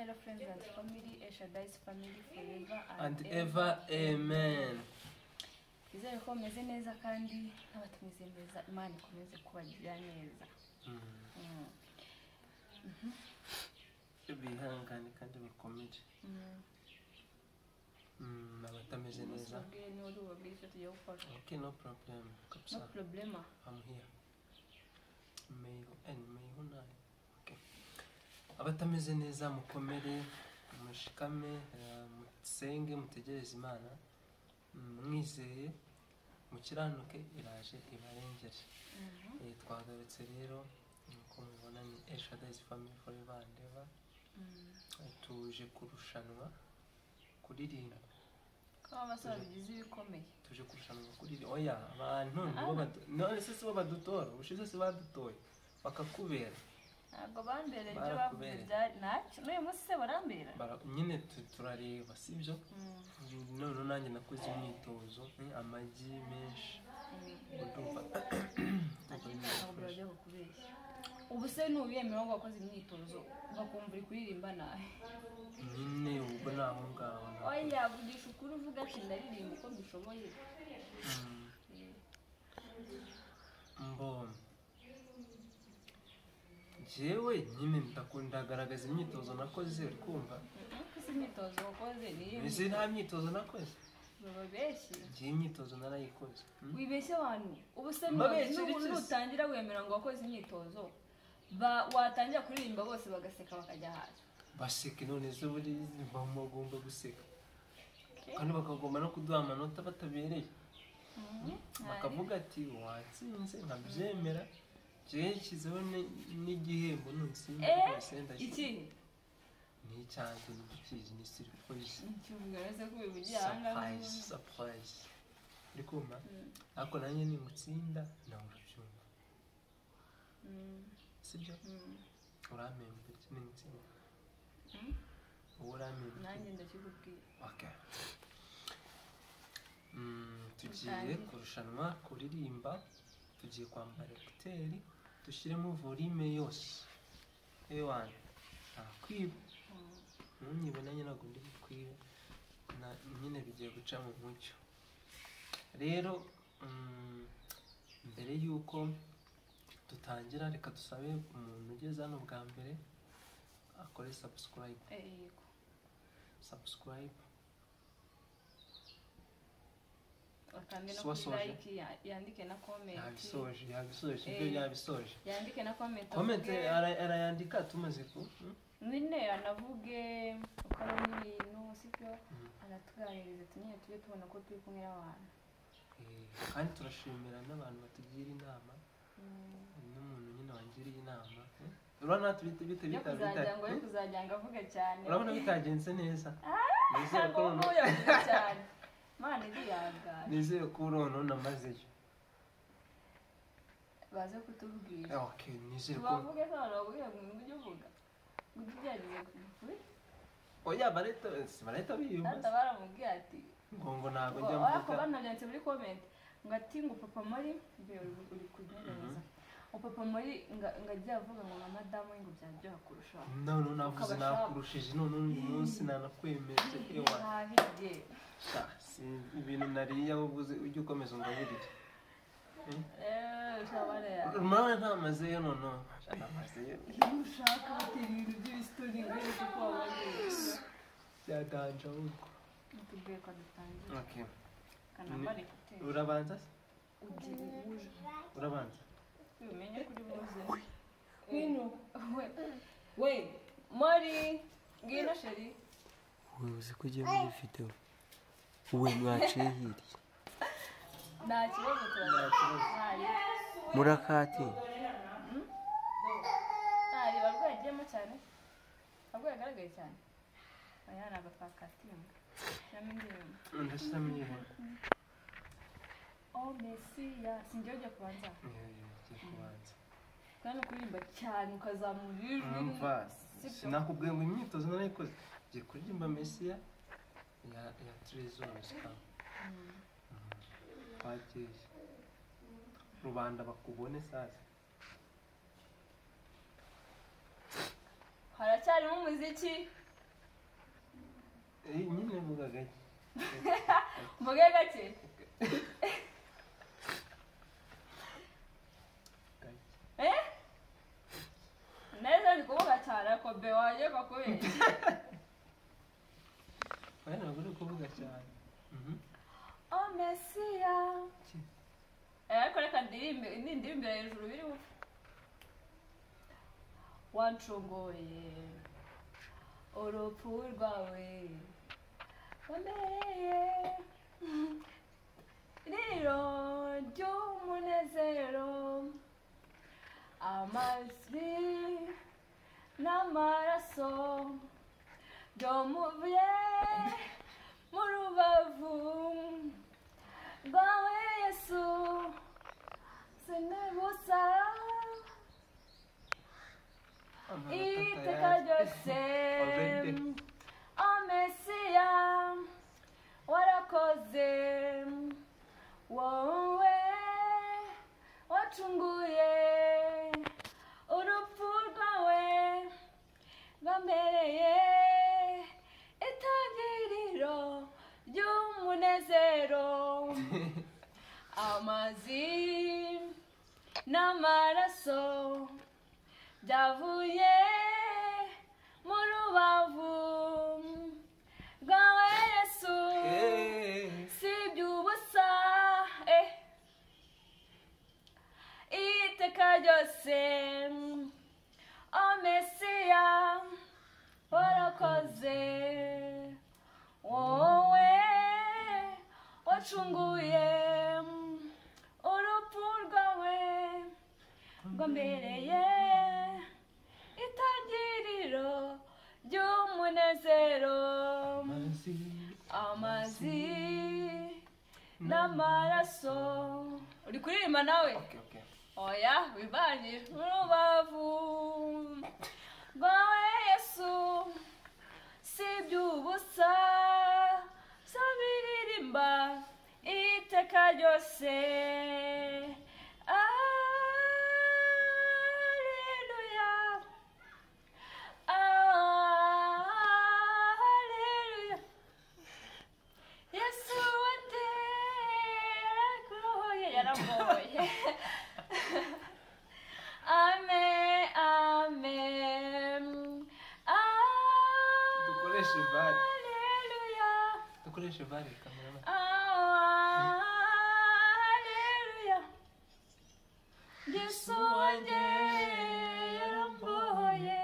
Hello friends and family, Eshadai's family forever and ever, amen. Izere ko meze neza kandi n'abatumeze neza, Imana ikomeze kubagira neza. Bihangane kandi bakomeje. Abatameze neza. Okay, no problem. No problem. I'm here. May hunai. Okay. Abatameze neza mukomere, mushikame, musenge, mutegereze Imana. Mwizeye mukiranuke iraje ibarengere. Twagarutse rero nko mubona ni Eshadai's family forever and ever. Tuje kurushanwa kuririmba. Kwa basabigize ibikomeye. Tuje kurushanwa kuririmba. Oya abantu none se bo badutora, ubushize se badutoye bakakubera. Ntabwo bambere ibyo bavuze byari ntacyo n'uyu munsi se barambera. Nyine turareba sibyo. None nanjye nakoze imyitozo amagi menshi. Ubu se n'ubiyemera ngo wakoze imyitozo bakumva uri kuririmba nahe. Nyine ubwo naho ngaho. Oya vugisha ukuri uvuga ati ndaririmba uko mbishoboye. Mbona jewe nyine ndagaragaza imyitozo nakoze uri kumva. Ese imyitozo wakoze ni ese nta myitozo nakoze. Bababeshye. Ngiye imyitozo narayikoze. Wibeshye abantu. Ubu se nutangira wemera ngo wakoze imyitozo watangira kuririmba bose bagaseka bakajya hasi. Baseke none se buri bagomba guseka. Kandi bakagomba no kuduha amanota batabereye. Bakavuga ati watsinze nkabyemera. Je kizeho n'igihembo nutsinze senda. Iki ni cyane n'ikizi ni surprise. Cyumugaraze ko bibujyanga. Surprise. Ndikuma. Ako nanye ni mutsinda na urabyumva. Sibyo? Uramembe ni mutsinda. Uramembe. Nanjye ndakikubwira. Okay. Tugiye kurushanwa kuririmba. Tugiye kwambara ekuteri dushyiremo volume yose. Ewan kwiba nyibona nyine ntabwo ndi kwiba nyine bigiye guca mu mucyo. Rero mbere yuko dutangira reka dusabe umuntu ugeze hano bwa mbere akore subscribe. Subscribe. Akande no like yandike na comment. Yabisoje ibyo yabisoje. Yandike na comment. Comment arayandika tumaze ku. Nine anavuge ukabona ibintu sibyo anatwanyiriza tunye tube tubona ko turi kumwe n'abantu. Kandi turashimira n'abantu batugira inama. N'umuntu nyine wangiriye inama. Urabona kuzajyanga avuga cyane. Urabona bitagenze neza. Nizere ko cyane. Mane diyaga. Nizere ko urono namazeyo. Baze kutubwira. Okay, nizere ko. Bavuge ko aravuga ngo ujye uvuga. Ngujyariye kuri. Oya bareta biyumva. Ata baramubwiye ati ngo nago njya mvuga. Ako bananyanditse muri comment ngo ati ngo papa Mari uri kugereza. Papa Mari ngajya avuga ngo madamu ngo byaryoha kurusha. None navuze nakurushije none umunsi nanakwemeje ewa. Hahije. Ibintu nariye ubuze ujye ukomeza ngaburire. Shabare. Mama ntamazeyo none. Ntamazeyo. Ushaka batera ibintu by'istori ngere ko wabaye. Byaganje ahubwo. Ntugiye ko dutangira. Okay. Kanambare kute. Urabanza? Uje. Urabanza? Umenye kuri buze. Hino. We, Mari, ngina sheri. Uzi ko ugiye muri video. Uwe mwaciye hiri. Nta kibazo turagira. Murakati. Ari barwagiyemo cyane. Ahubwo yagaragaye cyane. Aya ni agapakati. Namenye. Ndasamiye. Oh Messia, sinjye ujya kubanza. Kubanza. Kandi kuririmba cyane ukazamura ijwi. Sinakubwiye ngo imyitozo narayikoze. Ngiye kuririmba Messia ya Trezor Ska. Kwagiye. Rubanda bakubone sasa. Haracyarimo umuziki. nyine vuga gake. mvuge gake neza ndi kuvuga cyane ko be waje bakubeshya oya ntabwo uri kuvuga cyane. oh mesiya ariko reka ndirimbe hejuru biri bupfe wancunguye urupfu rwawe wambereye riro ry'umunezero amajwi n'amaraso byomuvuye mu rubavu rwawe yesu sinibusa iteka ryose o mesiya warakoze wowe wacunguye urupfu rwawe rwambereye itangiriro ry'umunezero amazi n'amaraso byavuye mu rubavu rwawe yesu si iby'ubusa iteka ryose o mesiya warakoze wowe wacunguye urupfu rwawe rwambereye itangiriro ry'umunezero amazi n'amaraso uri kuririmba nawe oya wibanye n'urubavu rwawe yesu si iby'ubusa sabiririmba iteka ryose Amen, amen. Hallelujah. Dukoreshe vale kamera. Hallelujah. Yesu wanjye yarambohoye.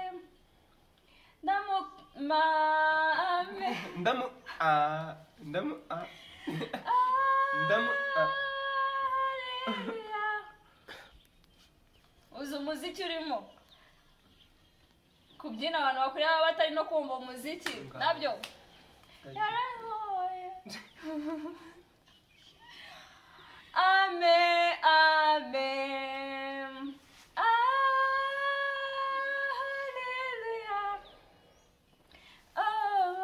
Uzi umuziki urimo kubyina abantu bakureba batari no kumva umuziki nabyo yarahoye. Amen, amen. Hallelujah. Oh,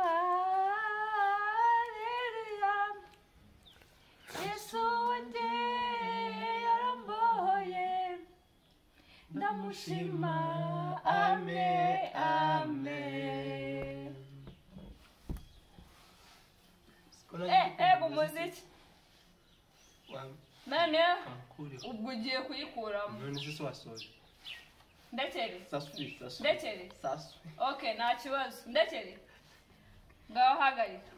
hallelujah. Yesu wanjye yarambohoye. Ndamushima. Amen, amen. Umuziki nane ubwo ugiye kuyikuramo. None se wasoje. Ndekere. Saswi. Ndekere. Saswi. Okay, nta kibazo. Ndekere. Ngaho hagarika.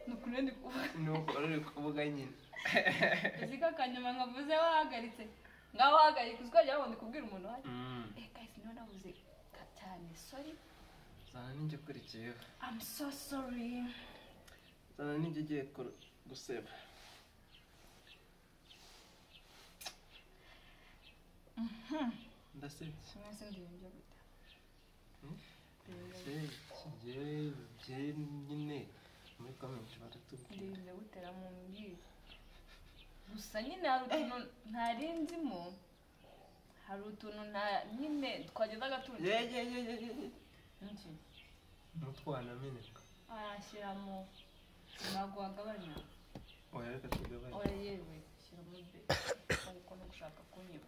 Nukuri ndi kuvuga. Nuko uri kuvuga nyine. Uzika kanyuma nkavuze wahagaritse. Ngaho hagarika uzikajya wabundi kubwira umuntu waje. Guys, niba navuze cyane. Sorry. Zana ninjye kurikiyeho. I'm so sorry. Zana ninjye giye guseba. Ndasebye. Mwese ndibyo gute. Bye nyine muri comment baratubwira. Ndibyo gutera mu mbiri. Gusa nyine hari utuntu ntarinzimo. Hari utuntu nyine twagezaga turi. Niki? Mutwana meneka. Ashyiramo ntabwo wagabanya. Oya reka tugabanye. Oya yewe shyiramo be. Ariko no gushaka kunyiba.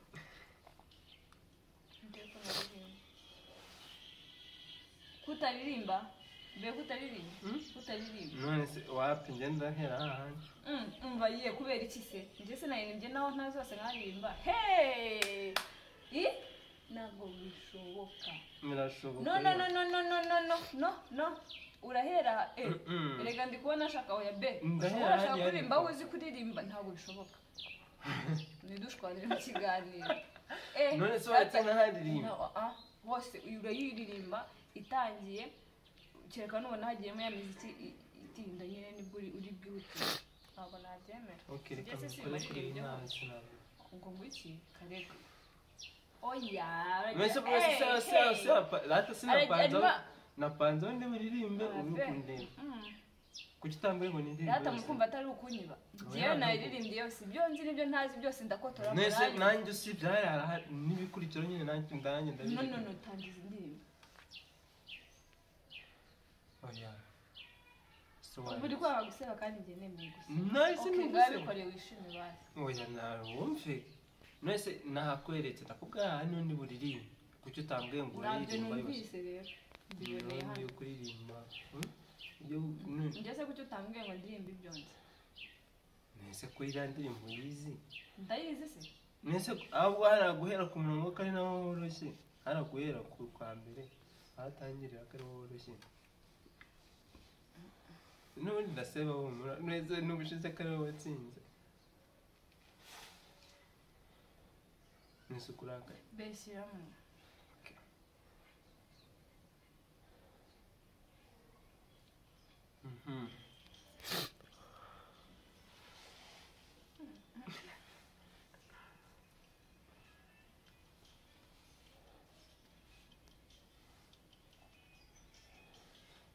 Kutaririmba mbega utaririmba utaririmba none se wapi ngenda hera hahandi umva yiye kubera iki se njye se naririmbye naho nta zose nkaririmba hey ntabwo bishoboka birashoboka no urahera erega ndi kubona ashaka oya be Ndahera urashaka hariya kuririmba ariko. aho uzi kuririmba ntabwo bishoboka nidushwanire mu kiganiro none se wahita nkaharirimba hose urayiririmba itangiye kereka nubona hagiyemo ya miziki itinda nyine nibwo uri bwihute ntabwo nabyemera okay reka Njye se mbikore kuri iyi simba ntazi ntabwo ngo ngwiki kareka oya mwese bwose se rata sinapanza napanza ndi buririmbe urukundeba kuki utambaye ngo nindirimbe data mukumva atari ukunyiba njyewe naririmbye yose ibyo nzi n'ibyo ntazi byose ndakotora nese nanjye usibye hari n'ibikurikiro nyine nanjye ndabiririmba no tangiza indirimbo oya buri kwanga guseba kandi njye nemeye gusa nahise okay nuguseba ngabikoreye wishime basi oya nawe wumve nese nahakweretse ndakubwira hano ndi buririmbe kuki utambwiye ngo ntabyo uririmba yose numvise rero mbiboneye hano ngiye kuririmba njye se kuki utambwiye ngo ndirimbe ibyo nzi nese kuri iriya ndirimbo yizi ndayizi se nese ahubwo haraguhera ku murongo ko ari naho woroshye haraguhera ku kwa mbere ahatangirira ko ari wo woroshye n'ubundi ndaseba humura neza n'ubushize ko ari wowe watsinze nese ukurakaye beshyiramo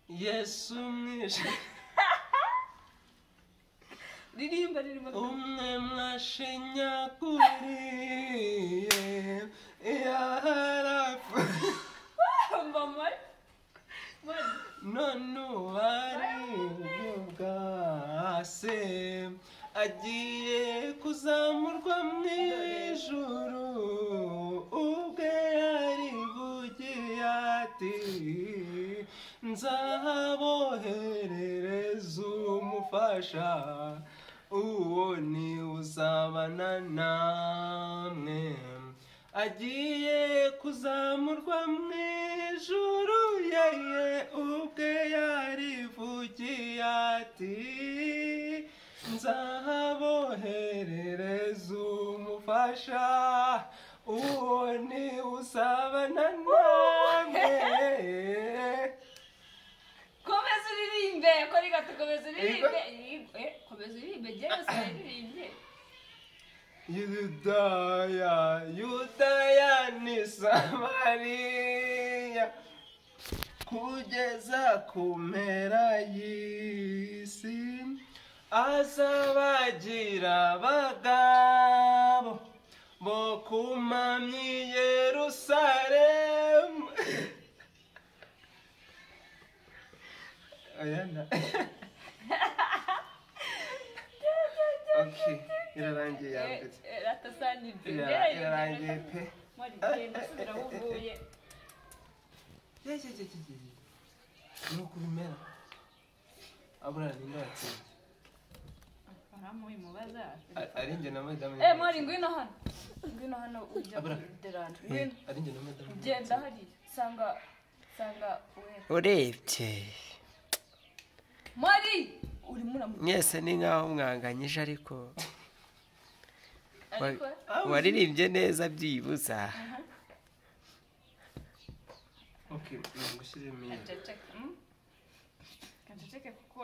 yesu mwishe ririmba umwe mwashinyaguriye yarafu mbamari none uwari ubwase agiye kuzamurwa mu ijuru ubwe yarivugiye ati nzaboherereza umufasha uwo ni uzabana namwe agiye kuzamurwa mu ijuru yeye ubwe yarivugiye ati nzaboherereza umufasha uwo ni uzabana namwe komeza uririmbe kora gato komeza uririmbe komeza uririmbe njyewe sinaririmbye Yudaya ni Samariya kugeza ku mpera y'isi azabagira abagabo bo kumamyi Yerusalemu ayana okay irarangiye yambere ratasanibye irarangiye pe mari genda subira aho uvuye nuko bimera abura ninde watsinze aramuye mubaza ari njye na madame mari ngwino hano ujya deranje ngwino ari njye na madame genda hari sanga urebye mari uri muramuka mwese ni nkaho mwanganyije ariko ariko waririmbye neza byibuza okay ngushyiremo iyi kaceceke kuko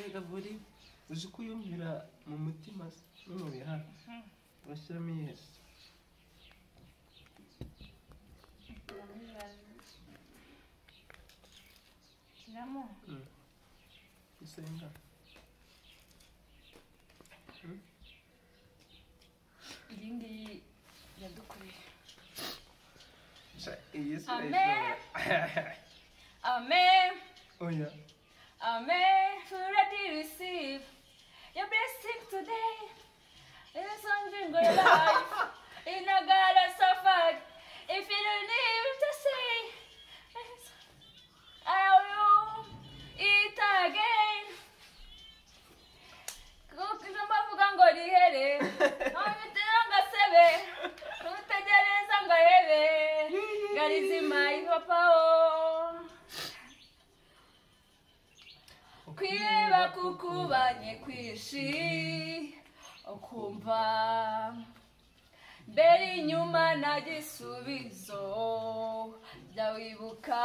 ega buri uzi ko uyumvira mu mutima no mu bihaha urashyiramo iyi shyiramo isenga iyi ngiyi yadukoreye iyi si Amen. Amen. oya Amen. Ready to receive your blessing today. In something good life. In a God that suffered. If you don't need to say, I owe you. kukubanye kwishi ukumva mbere inyuma nta gisubizo jya wibuka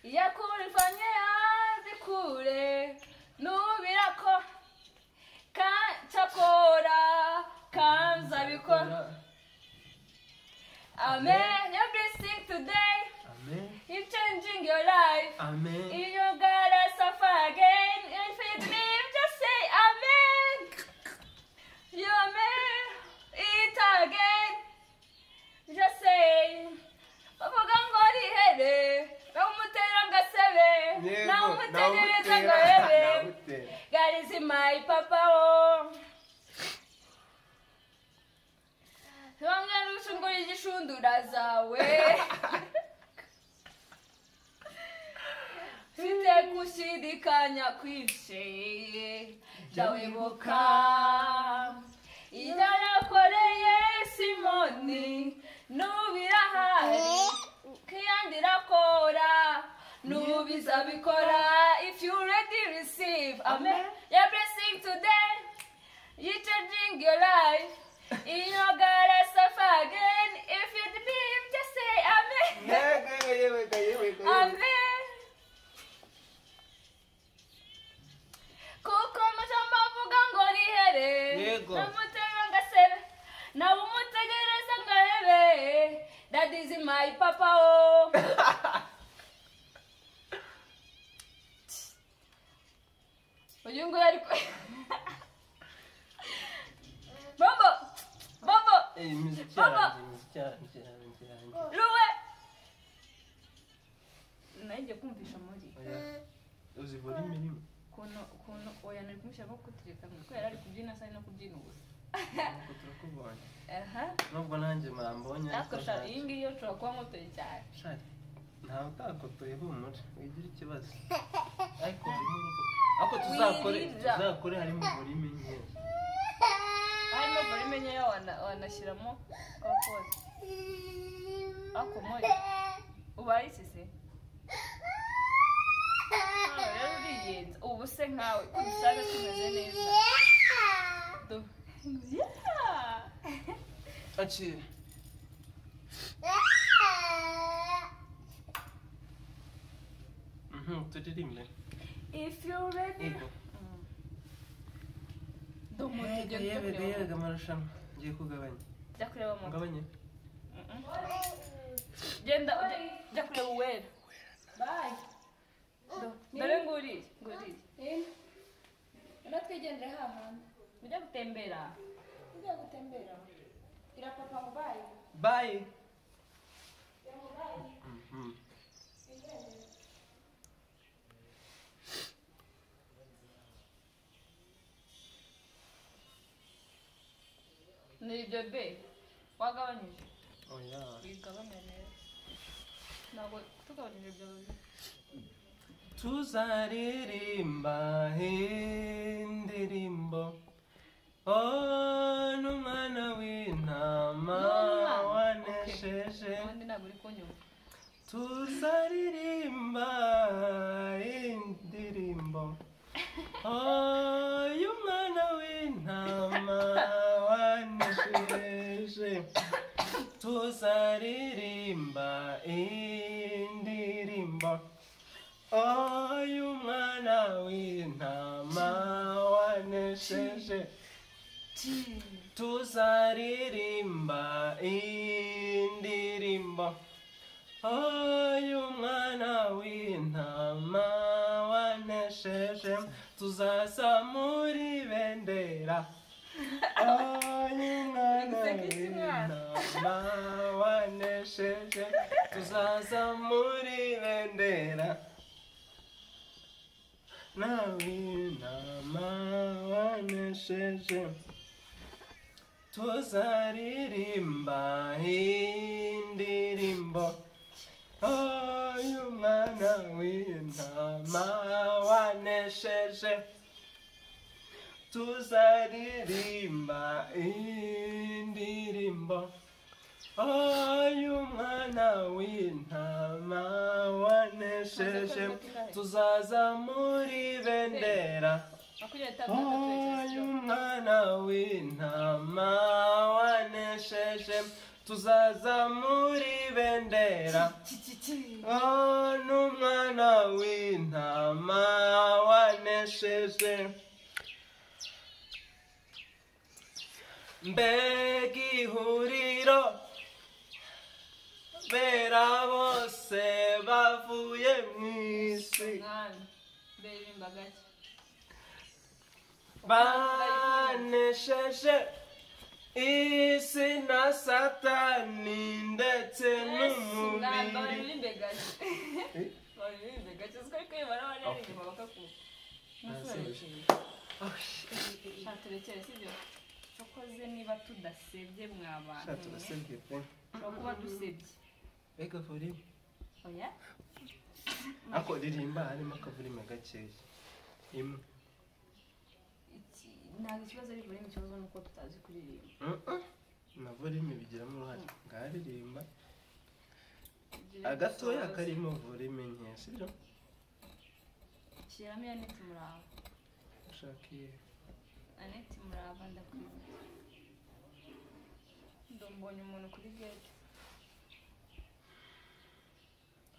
yakurivanye hanze kure nubira ko cyakora kanza bikora. Amen. You're blessing today. Amen. You're changing your life. Amen. If you gotta suffer again, if it means just say amen. You amen. It again. Just say. Bavuga ngo rihere. Bamutera ngasebe. Na umutegereza ngo rebe. God is my papa. Bamwe n'ushungura igishundura zawe. Site kushidikanya kwishe ndawibuka idarakoreye Simoni nubirahari kiyandira kora nubizabikora. If you ready receive amen. Your blessing today you changing your life. You gotta suffer again. If you believe just say amen. Amen. Kuko mujamba vuga ngo rihere namutera ngasebe nawe umutegereza ngarebe. That is my papa oh. Uyu ngo yari Bobo muziki yanjye Ruwe najye kumvisha muri uzi volume irimo kuno oya nari kumushyira no kutireka ngo yari ari kubyina sai no kubyina ubusa nuko turakubonye nubwo nanjye mambonye ariko sha iyi ngiyi yo nshobora kuba mutoye cyane shari ntawe utakotoye humura wigira ikibazo ariko tuzakore harimo volume nyinshi harimo volume nkeya wanashyiramo abakozi ako muri ubaye isise rero uriyenza ubu se nkawe kubisaga tumeze neza akira turirimbe. If you're ready Yega amarushanwa ngiye kugabanya. Jya kureba mu Ngabanye. Genda jya kureba uwera. Bye. Dore nguri. Uratwigendere hahandi. Ujya gutembera. Ira papa ngo bye. Bye. Ni bebe wagabanyije. Oya. Bigabanya neza. Ntabwo tugabanyije byawe. Tuzaririmba indirimbo n'umwana w'intama wanesheje. Tuzaririmba indirimbo y'umwana w'intama wanesheje. Tuzaririmba indirimbo y'umwana w'intama wanesheje. Tuzaririmba indirimbo y'umwana w'intama wanesheje. Tuzazamura ibendera y'umwana w'intama wanesheje. Tuzazamura ibendera w'intama wanesheje. Tuzaririmba indirimbo y'umwana w'intama wanesheje. Tuzaririmba indirimbo y'umwana w'intama wanesheje. wanesheje tuzazamura ibendera y'umwana w'intama wanesheje tuzazamura ibendera n'umwana w'intama wanesheje mbega ihuriro bera bose bavuye mu isi banesheje isi na satani ndetse n'umubiri tukoze niba tudasebye mw'abantu turasebye pe kuba dusebye ega volume oya ako ririmba harimo akavurime gakeya imwe ntabwo ikibazo ari volume, ikibazo ni uko tutazi kuririmba na volume bigiramo uruhare ngaririmba agatoya karimo volume nke sibyo shyiramo Annette Murava ushakiye Annette Murava ndakwibuka ndombonye umuntu kuri gate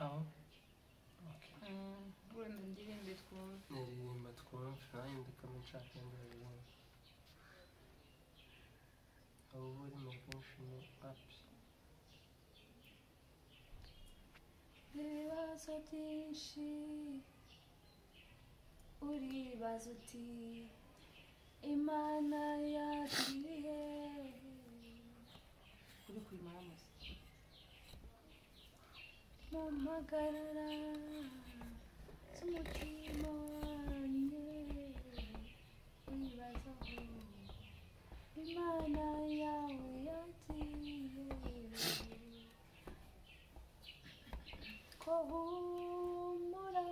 aho wenda ndirimbe twumve ndirimba twumve nanjye ndikamo nshaka indirimbo aho uri mu bwinshi ni api ibibazo byinshi uribaza uti Imana yakiriye uri kwimara musi mpamagarara z'umutima wanjye wibazaho Imana yawe yagiye ko humura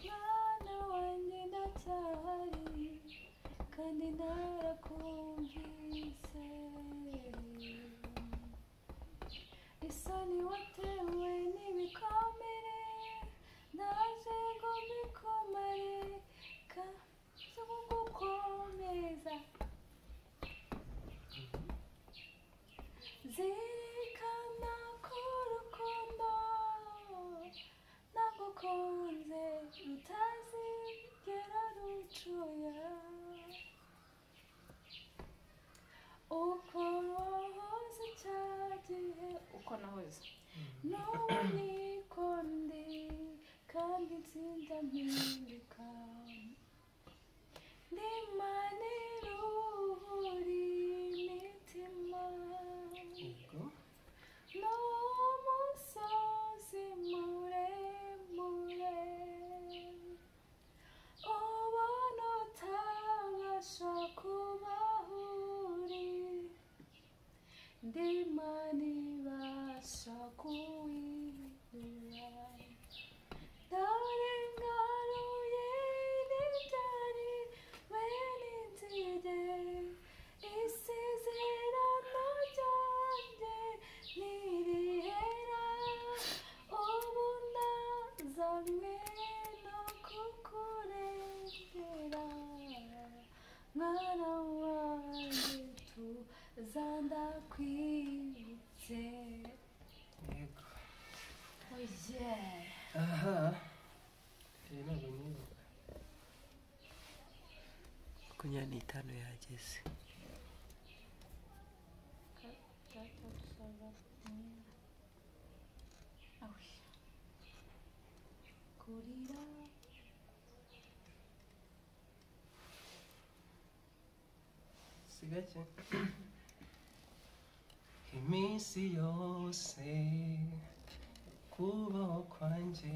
mwana wanjye ndacyahari kandi narakumvise isoni watewe n'ibikomere naje ngo mbikomare kaza kugukomeza zirikana ko urukundo nagukunze rutazigera rucuya uko wahoze cya gihe uko nahoze n'ubu niko ndi kandi nsinda mpinduka n'Imana iruhura imitima n'umusozi muremure ubona utabasha kubaho uri n'Imana ibasha kuwihura dore ngaruye n'ibyari bene inzige isezerano ryanjye ntirihera ubu nazanywe no kukurengera mwana wanjye tuza ndakwibutse yego oye aha ntabwo nibuka 25 yageze kurira si gake iminsi yose kubaho kwanjye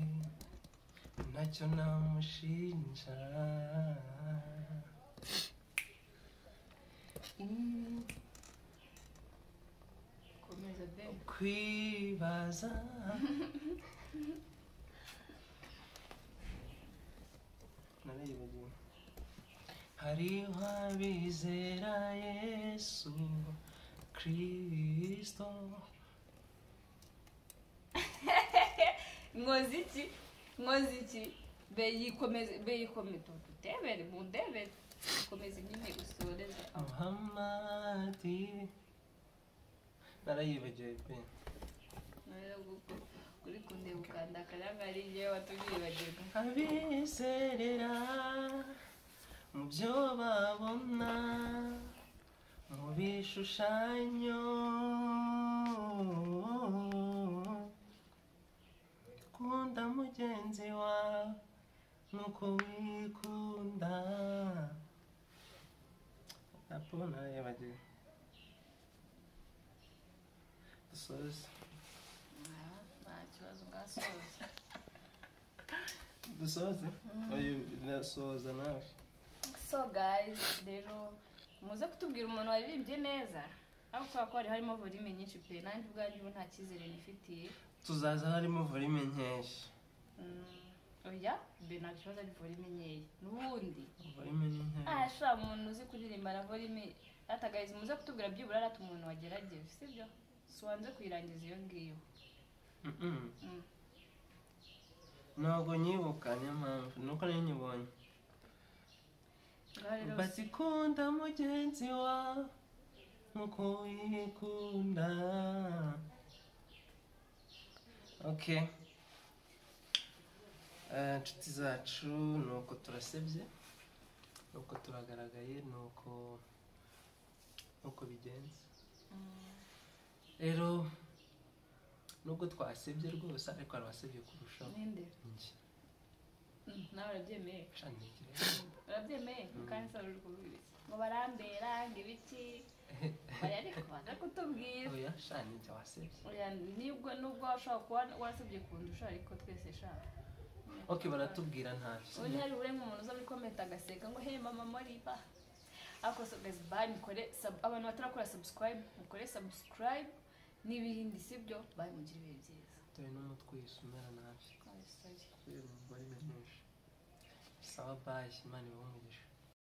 ntacyo namushinja komeza ben kwibaza narayibagiwe hariho abizera Yesu Kristo muziki nkoze iki beyikomeze tutebere mundebere komeza nyine usoreze Muhammadi narayibagiwe pe kuri kundeba ukandakara nkari yewe watubwibagirwa abizerera mu byo babona mu bishushanyo kunda mugenzi wawe nuko wikunda apona yabagiwe dusoze nta kibazo ngasoza dusoze oyo nasoza nawe so guys rero muze kutubwira umuntu waririmbye neza aho kubera ko hari harimo volume nyinshi pe nanjye ubwanjye ubu nta cyizere nifitiye tuzaza harimo volume nyinshi oya be nta kibazo ari volume nkeya n'ubundi volume ni nkeya sha umuntu uzi kuririmba na volume atagayiza muze kutubwira byibura arata umuntu wagerageje sibyo si wanze kuyirangiza iyo ngiyo ntabwo nyibuka niyo mpamvu nuko nayo nyibonye batikunda mugenzi wawe nkuko wikunda okay inshuti zacu nuko turasebye nuko turagaragaye nuko bigenze rero nubwo twasebye rwose ariko hari abasebye kurushaho ninde njye nawe urabyemeye shanigire urabyemeye kandi se uri kubibiki ngo barambera ngo ibiki bari ariko baza kutubwira oya shanigire wasebye oya nubwo washobora kuba warasebye kundusha ariko twese shaka okay baratubwira ntacyo ubu hari urenga umuntu uza muri comment agaseka ngo hey mama moriba ako so guys bye mukore abantu batarakora subscribe mukore subscribe n'ibindi sibyo bye mugire ibihe byiza dore n'umutwe wisumera nabi kubera umubare menshi sawa bye imana ibahe umugisha